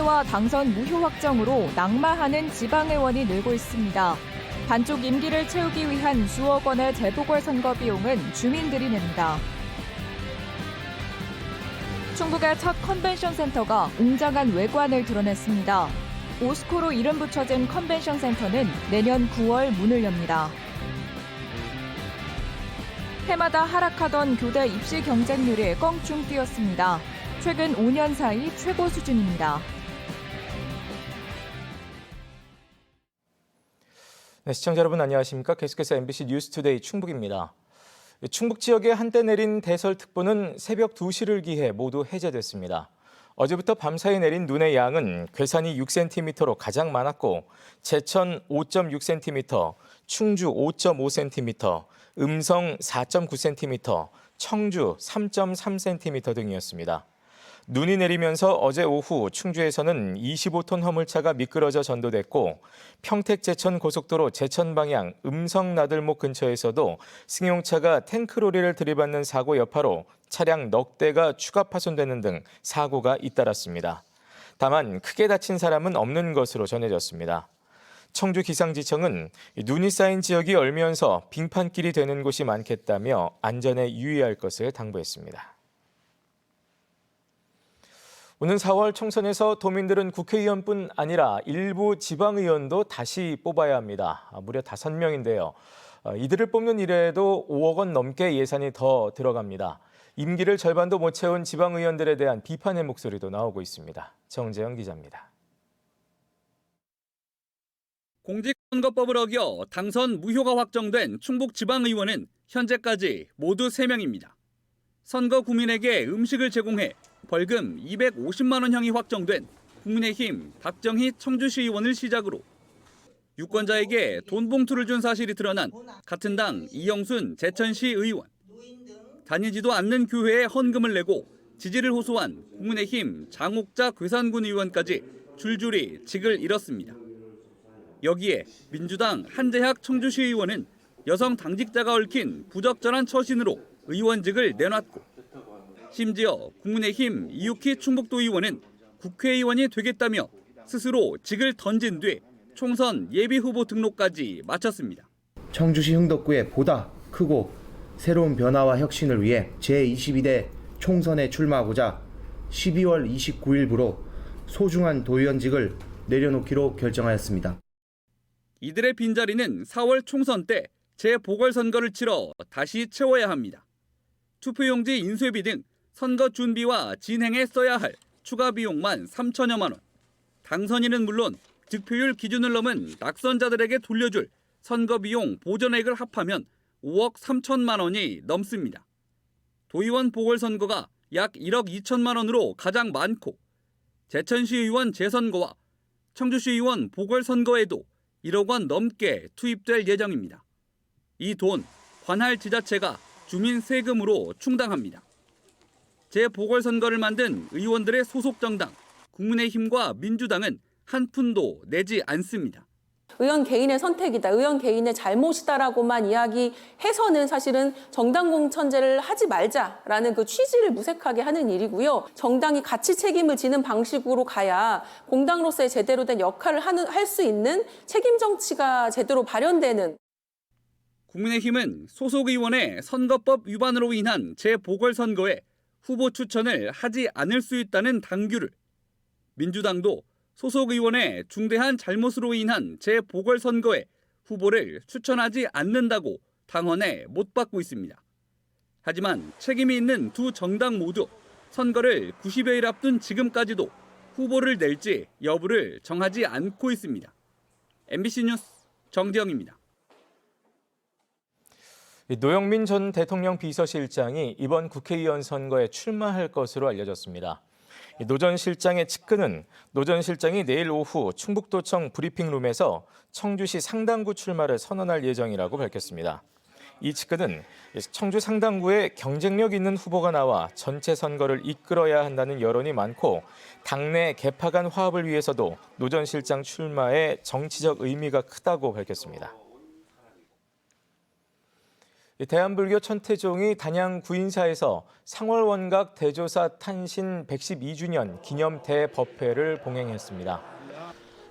총선패와 당선 무효 확정으로 낙마하는 지방의원이 늘고 있습니다. 반쪽 임기를 채우기 위한 수억 원의 재보궐선거 비용은 주민들이 냅니다. 충북의 첫 컨벤션 센터가 웅장한 외관을 드러냈습니다. 오스코로 이름 붙여진 컨벤션 센터는 내년 9월 문을 엽니다. 해마다 하락하던 교대 입시 경쟁률이 껑충 뛰었습니다. 최근 5년 사이 최고 수준입니다. 네, 시청자 여러분 안녕하십니까? 계속해서 MBC 뉴스투데이 충북입니다. 충북 지역에 한때 내린 대설특보는 새벽 2시를 기해 모두 해제됐습니다. 어제부터 밤사이 내린 눈의 양은 괴산이 6cm로 가장 많았고 제천 5.6cm, 충주 5.5cm, 음성 4.9cm, 청주 3.3cm 등이었습니다. 눈이 내리면서 어제 오후 충주에서는 25톤 화물차가 미끄러져 전도됐고 평택 제천 고속도로 제천 방향 음성 나들목 근처에서도 승용차가 탱크로리를 들이받는 사고 여파로 차량 넉 대가 추가 파손되는 등 사고가 잇따랐습니다. 다만 크게 다친 사람은 없는 것으로 전해졌습니다. 청주기상지청은 눈이 쌓인 지역이 얼면서 빙판길이 되는 곳이 많겠다며 안전에 유의할 것을 당부했습니다. 오는 4월 총선에서 도민들은 국회의원뿐 아니라 일부 지방의원도 다시 뽑아야 합니다. 무려 5명인데요. 이들을 뽑는 일에도 5억 원 넘게 예산이 더 들어갑니다. 임기를 절반도 못 채운 지방의원들에 대한 비판의 목소리도 나오고 있습니다. 정재영 기자입니다. 공직선거법을 어겨 당선 무효가 확정된 충북 지방의원은 현재까지 모두 3명입니다. 선거 구민에게 음식을 제공해 벌금 250만 원형이 확정된 국민의힘 박정희 청주시 의원을 시작으로 유권자에게 돈 봉투를 준 사실이 드러난 같은 당 이영순 제천시 의원, 다니지도 않는 교회에 헌금을 내고 지지를 호소한 국민의힘 장옥자 괴산군 의원까지 줄줄이 직을 잃었습니다. 여기에 민주당 한재학 청주시 의원은 여성 당직자가 얽힌 부적절한 처신으로 의원직을 내놨고 심지어 국민의힘 이육희 충북도 의원은 국회의원이 되겠다며 스스로 직을 던진 뒤 총선 예비후보 등록까지 마쳤습니다. 청주시 흥덕구의 보다 크고 새로운 변화와 혁신을 위해 제22대 총선에 출마하고자 12월 29일부로 소중한 도의원직을 내려놓기로 결정하였습니다. 이들의 빈자리는 4월 총선 때 재보궐선거를 치러 다시 채워야 합니다. 투표용지 인쇄비 등 선거 준비와 진행에 써야 할 추가 비용만 3천여만 원. 당선인은 물론 득표율 기준을 넘은 낙선자들에게 돌려줄 선거 비용 보전액을 합하면 5억 3천만 원이 넘습니다. 도의원 보궐선거가 약 1억 2천만 원으로 가장 많고 제천시 의원 재선거와 청주시 의원 보궐선거에도 1억 원 넘게 투입될 예정입니다. 이 돈 관할 지자체가 주민 세금으로 충당합니다. 재보궐선거를 만든 의원들의 소속 정당 국민의힘과 민주당은 한 푼도 내지 않습니다. 의원 개인의 선택이다, 의원 개인의 잘못이다라고만 이야기해서는 사실은 정당 공천제를 하지 말자라는 그 취지를 무색하게 하는 일이고요. 정당이 가치 책임을 지는 방식으로 가야 공당으로서의 제대로 된 역할을 할 수 있는 책임 정치가 제대로 발현되는. 국민의힘은 소속 의원의 선거법 위반으로 인한 재보궐선거에 후보 추천을 하지 않을 수 있다는 당규를, 민주당도 소속 의원의 중대한 잘못으로 인한 재보궐선거에 후보를 추천하지 않는다고 당원에 못 박고 있습니다. 하지만 책임이 있는 두 정당 모두 선거를 90여일 앞둔 지금까지도 후보를 낼지 여부를 정하지 않고 있습니다. MBC 뉴스 정재영입니다. 노영민 전 대통령 비서실장이 이번 국회의원 선거에 출마할 것으로 알려졌습니다. 노 전 실장의 측근은 노 전 실장이 내일 오후 충북도청 브리핑룸에서 청주시 상당구 출마를 선언할 예정이라고 밝혔습니다. 이 측근은 청주 상당구에 경쟁력 있는 후보가 나와 전체 선거를 이끌어야 한다는 여론이 많고 당내 개파 간 화합을 위해서도 노 전 실장 출마의 정치적 의미가 크다고 밝혔습니다. 대한불교 천태종이 단양 구인사에서 상월원각 대조사 탄신 112주년 기념 대법회를 봉행했습니다.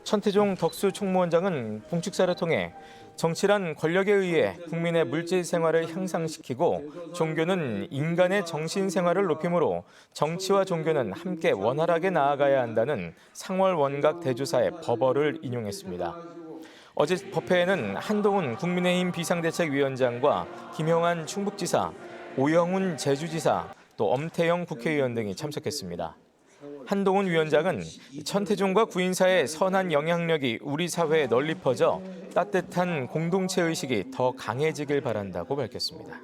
천태종 덕수 총무원장은 봉축사를 통해 정치란 권력에 의해 국민의 물질 생활을 향상시키고 종교는 인간의 정신 생활을 높이므로 정치와 종교는 함께 원활하게 나아가야 한다는 상월원각 대조사의 법어를 인용했습니다. 어제 법회에는 한동훈 국민의힘 비상대책위원장과 김영한 충북지사, 오영훈 제주지사, 또 엄태영 국회의원 등이 참석했습니다. 한동훈 위원장은 천태종과 구인사의 선한 영향력이 우리 사회에 널리 퍼져 따뜻한 공동체 의식이 더 강해지길 바란다고 밝혔습니다.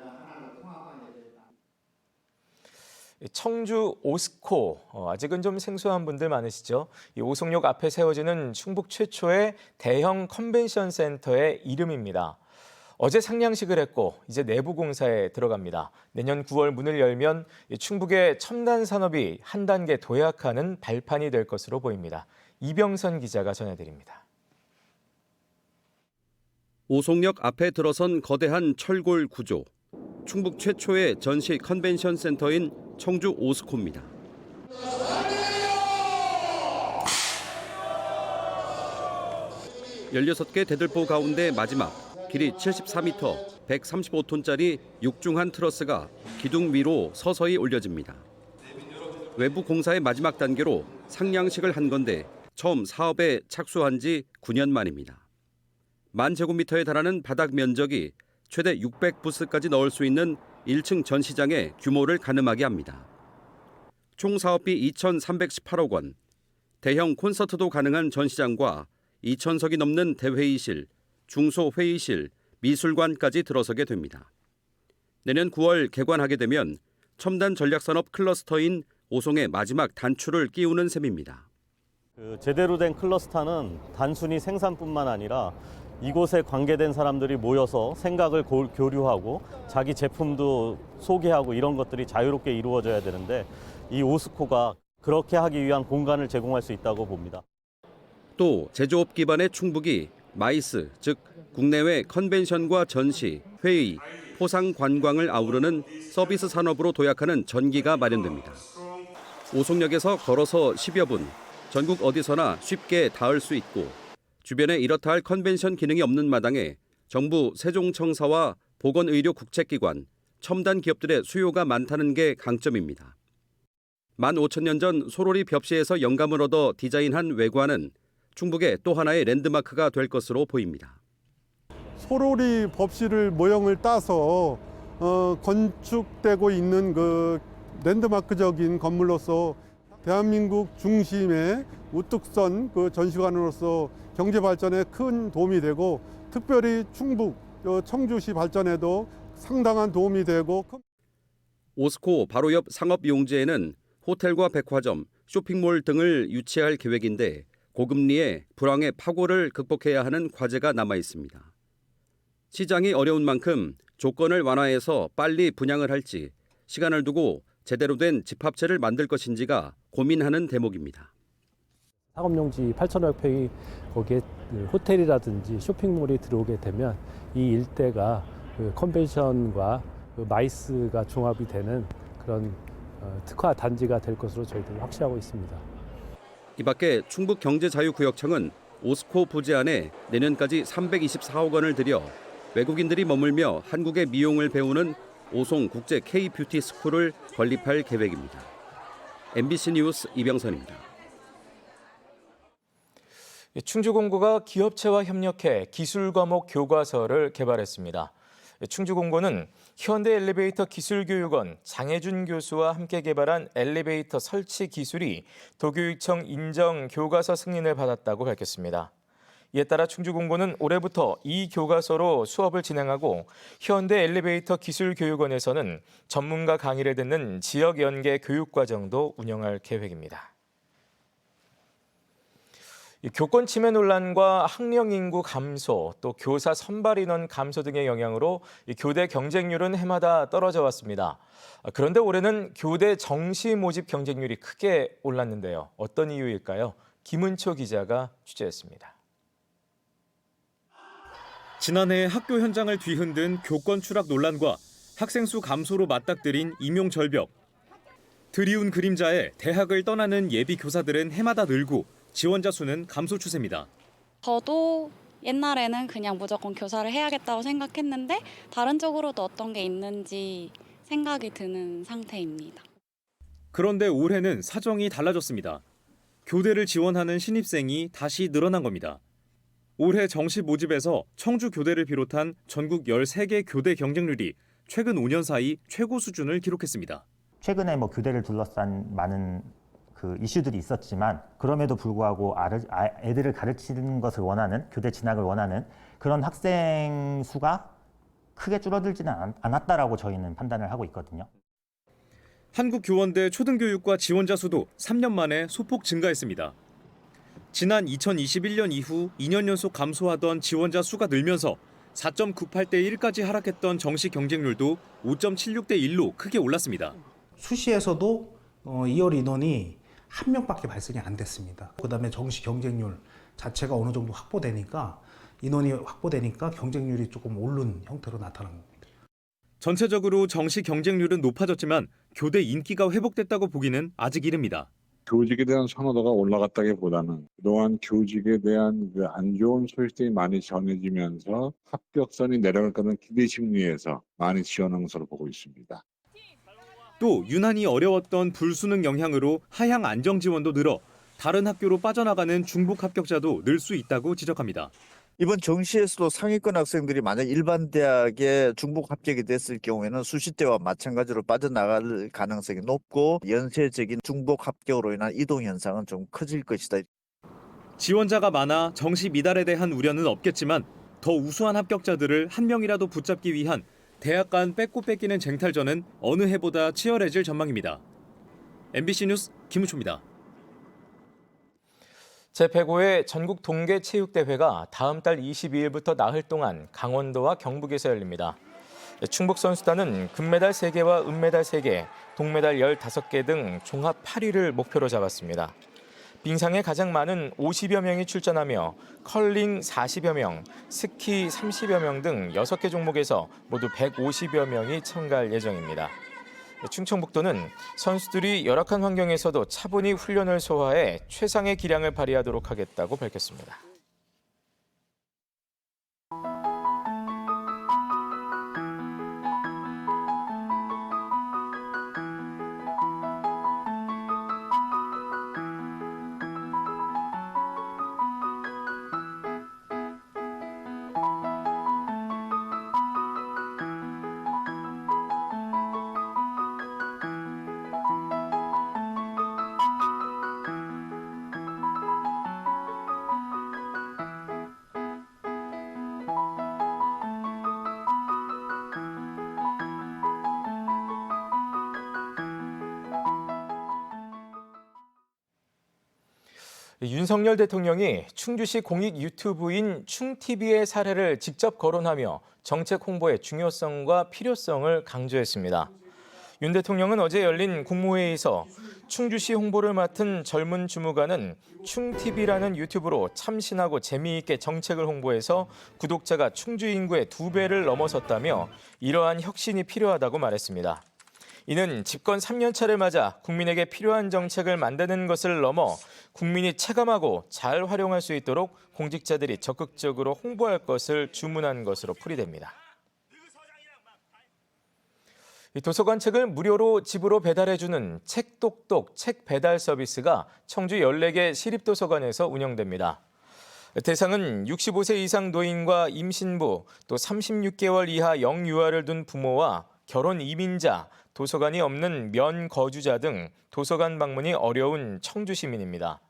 청주 오스코, 아직은 좀 생소한 분들 많으시죠? 이 오송역 앞에 세워지는 충북 최초의 대형 컨벤션 센터의 이름입니다. 어제 상냥식을 했고 이제 내부 공사에 들어갑니다. 내년 9월 문을 열면 충북의 첨단 산업이 한 단계 도약하는 발판이 될 것으로 보입니다. 이병선 기자가 전해드립니다. 오송역 앞에 들어선 거대한 철골 구조. 충북 최초의 전시 컨벤션 센터인 청주 오스코입니다. 16개 대들보 가운데 마지막 길이 74m, 135톤짜리 육중한 트러스가 기둥 위로 서서히 올려집니다. 외부 공사의 마지막 단계로 상냥식을 한 건데 처음 사업에 착수한 지 9년 만입니다. 10,000제곱미터에 달하는 바닥 면적이 최대 600부스까지 넣을 수 있는 1층 전시장의 규모를 가늠하게 합니다. 총 사업비 2,318억 원, 대형 콘서트도 가능한 전시장과 2,000석이 넘는 대회의실, 중소회의실, 미술관까지 들어서게 됩니다. 내년 9월 개관하게 되면 첨단 전략산업 클러스터인 오송의 마지막 단추를 끼우는 셈입니다. 제대로 된 클러스터는 단순히 생산뿐만 아니라 이곳에 관계된 사람들이 모여서 생각을 교류하고 자기 제품도 소개하고 이런 것들이 자유롭게 이루어져야 되는데 이 오스코가 그렇게 하기 위한 공간을 제공할 수 있다고 봅니다. 또 제조업 기반의 충북이 마이스, 즉 국내외 컨벤션과 전시, 회의, 포상 관광을 아우르는 서비스 산업으로 도약하는 전기가 마련됩니다. 오송역에서 걸어서 10여 분, 전국 어디서나 쉽게 닿을 수 있고 주변에 이렇다 할 컨벤션 기능이 없는 마당에 정부 세종청사와 보건의료 국책기관, 첨단 기업들의 수요가 많다는 게 강점입니다. 15,000년 전 소로리 벽시에서 영감을 얻어 디자인한 외관은 충북의 또 하나의 랜드마크가 될 것으로 보입니다. 소로리 법시를 모형을 따서 건축되고 있는 그 랜드마크적인 건물로서 대한민국 중심의 우뚝 선 그 전시관으로서 경제 발전에 큰 도움이 되고 특별히 충북 청주시 발전에도 상당한 도움이 되고 오스코 바로 옆 상업용지에는 호텔과 백화점, 쇼핑몰 등을 유치할 계획인데 고금리에 불황의 파고를 극복해야 하는 과제가 남아 있습니다. 시장이 어려운 만큼 조건을 완화해서 빨리 분양을 할지 시간을 두고 제대로 된 집합체를 만들 것인지가 고민하는 대목입니다. 상업용지 8,500평이 거기에 호텔이라든지 쇼핑몰이 들어오게 되면 이 일대가 컨벤션과 마이스가 종합이 되는 그런 특화 단지가 될 것으로 저희들 확신하고 있습니다. 이 밖에 충북경제자유구역청은 오스코 부지 안에 내년까지 324억 원을 들여 외국인들이 머물며 한국의 미용을 배우는 오송 국제 K-뷰티 스쿨을 건립할 계획입니다. MBC 뉴스 이병선입니다. 충주공고가 기업체와 협력해 기술 과목 교과서를 개발했습니다. 충주공고는 현대 엘리베이터 기술교육원 장혜준 교수와 함께 개발한 엘리베이터 설치 기술이 도교육청 인정 교과서 승인을 받았다고 밝혔습니다. 이에 따라 충주공고는 올해부터 이 교과서로 수업을 진행하고 현대 엘리베이터 기술교육원에서는 전문가 강의를 듣는 지역 연계 교육과정도 운영할 계획입니다. 교권 침해 논란과 학령 인구 감소, 또 교사 선발 인원 감소 등의 영향으로 교대 경쟁률은 해마다 떨어져 왔습니다. 그런데 올해는 교대 정시 모집 경쟁률이 크게 올랐는데요. 어떤 이유일까요? 김은초 기자가 취재했습니다. 지난해 학교 현장을 뒤흔든 교권 추락 논란과 학생 수 감소로 맞닥뜨린 임용 절벽. 드리운 그림자에 대학을 떠나는 예비 교사들은 해마다 늘고 지원자 수는 감소 추세입니다. 저도 옛날에는 그냥 무조건 교사를 해야겠다고 생각했는데 다른 쪽으로도 어떤 게 있는지 생각이 드는 상태입니다. 그런데 올해는 사정이 달라졌습니다. 교대를 지원하는 신입생이 다시 늘어난 겁니다. 올해 정시 모집에서 청주 교대를 비롯한 전국 13개 교대 경쟁률이 최근 5년 사이 최고 수준을 기록했습니다. 최근에 교대를 둘러싼 많은 이슈들이 있었지만 그럼에도 불구하고 애들을 가르치는 것을 원하는, 교대 진학을 원하는 그런 학생 수가 크게 줄어들지는 않았다라고 저희는 판단을 하고 있거든요. 한국교원대 초등교육과 지원자 수도 3년 만에 소폭 증가했습니다. 지난 2021년 이후 2년 연속 감소하던 지원자 수가 늘면서 4.98대 1까지 하락했던 정시 경쟁률도 5.76대 1로 크게 올랐습니다. 수시에서도 2월 인원이 한 명밖에 발생이 안 됐습니다. 그다음에 정시 경쟁률 자체가 어느 정도 확보되니까 인원이 확보되니까 경쟁률이 조금 오른 형태로 나타난 겁니다. 전체적으로 정시 경쟁률은 높아졌지만 교대 인기가 회복됐다고 보기는 아직 이릅니다. 교직에 대한 선호도가 올라갔다기보다는 그동안 교직에 대한 안 좋은 소식들이 많이 전해지면서 합격선이 내려갈 거는 기대 심리에서 많이 지원한 것으로 보고 있습니다. 또 유난히 어려웠던 불수능 영향으로 하향 안정 지원도 늘어 다른 학교로 빠져나가는 중복 합격자도 늘 수 있다고 지적합니다. 이번 정시에서도 상위권 학생들이 만약 일반 대학에 중복 합격이 됐을 경우에는 수시 때와 마찬가지로 빠져나갈 가능성이 높고 연쇄적인 중복 합격으로 인한 이동 현상은 좀 커질 것이다. 지원자가 많아 정시 미달에 대한 우려는 없겠지만 더 우수한 합격자들을 한 명이라도 붙잡기 위한 대학 간 뺏고 뺏기는 쟁탈전은 어느 해보다 치열해질 전망입니다. MBC 뉴스 김우초입니다. 제105회 전국 동계체육대회가 다음 달 22일부터 나흘 동안 강원도와 경북에서 열립니다. 충북 선수단은 금메달 3개와 은메달 3개, 동메달 15개 등 종합 8위를 목표로 잡았습니다. 빙상에 가장 많은 50여 명이 출전하며 컬링 40여 명, 스키 30여 명 등 6개 종목에서 모두 150여 명이 참가할 예정입니다. 충청북도는 선수들이 열악한 환경에서도 차분히 훈련을 소화해 최상의 기량을 발휘하도록 하겠다고 밝혔습니다. 윤석열 대통령이 충주시 공익 유튜브인 충TV의 사례를 직접 거론하며 정책 홍보의 중요성과 필요성을 강조했습니다. 윤 대통령은 어제 열린 국무회의에서 충주시 홍보를 맡은 젊은 주무관은 충TV라는 유튜브로 참신하고 재미있게 정책을 홍보해서 구독자가 충주 인구의 2배를 넘어섰다며 이러한 혁신이 필요하다고 말했습니다. 이는 집권 3년차를 맞아 국민에게 필요한 정책을 만드는 것을 넘어 국민이 체감하고 잘 활용할 수 있도록 공직자들이 적극적으로 홍보할 것을 주문한 것으로 풀이됩니다. 도서관 책을 무료로 집으로 배달해주는 책똑똑 책 배달 서비스가 청주 14개 시립도서관에서 운영됩니다. 대상은 65세 이상 노인과 임신부, 또 36개월 이하 영유아를 둔 부모와 결혼 이민자, 도서관이 없는 면거주자 등 도서관 방문이 어려운 청주 시민입니다.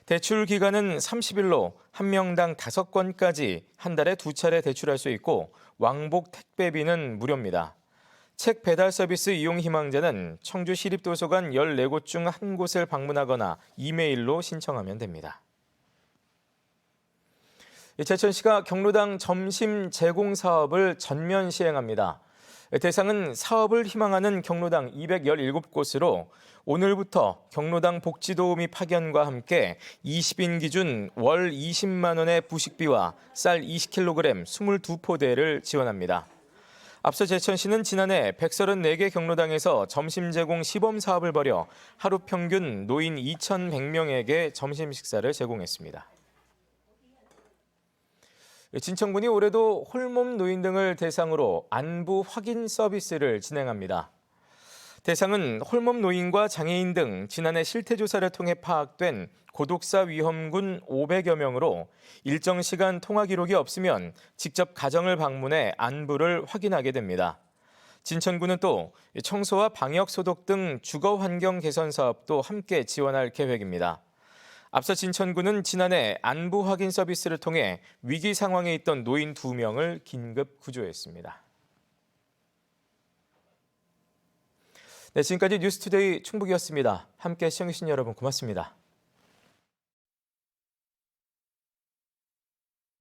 대출 기간은 30일로 한 명당 5권까지 한 달에 2차례 대출할 수 있고 왕복 택배비는 무료입니다. 책 배달 서비스 이용 희망자는 청주 시립도서관 14곳 중 한 곳을 방문하거나 이메일로 신청하면 됩니다. 제천시가 경로당 점심 제공 사업을 전면 시행합니다. 대상은 사업을 희망하는 경로당 217곳으로 오늘부터 경로당 복지도우미 파견과 함께 20인 기준 월 20만 원의 부식비와 쌀 20kg 22포대를 지원합니다. 앞서 제천시는 지난해 134개 경로당에서 점심 제공 시범 사업을 벌여 하루 평균 노인 2,100명에게 점심 식사를 제공했습니다. 진천군이 올해도 홀몸 노인 등을 대상으로 안부 확인 서비스를 진행합니다. 대상은 홀몸 노인과 장애인 등 지난해 실태조사를 통해 파악된 고독사 위험군 500여 명으로 일정 시간 통화 기록이 없으면 직접 가정을 방문해 안부를 확인하게 됩니다. 진천군은 또 청소와 방역 소독 등 주거 환경 개선 사업도 함께 지원할 계획입니다. 앞서 진천군은 지난해 안부 확인 서비스를 통해 위기 상황에 있던 노인 2명을 긴급 구조했습니다. 네, 지금까지 뉴스투데이 충북이었습니다. 함께 시청해주신 여러분 고맙습니다.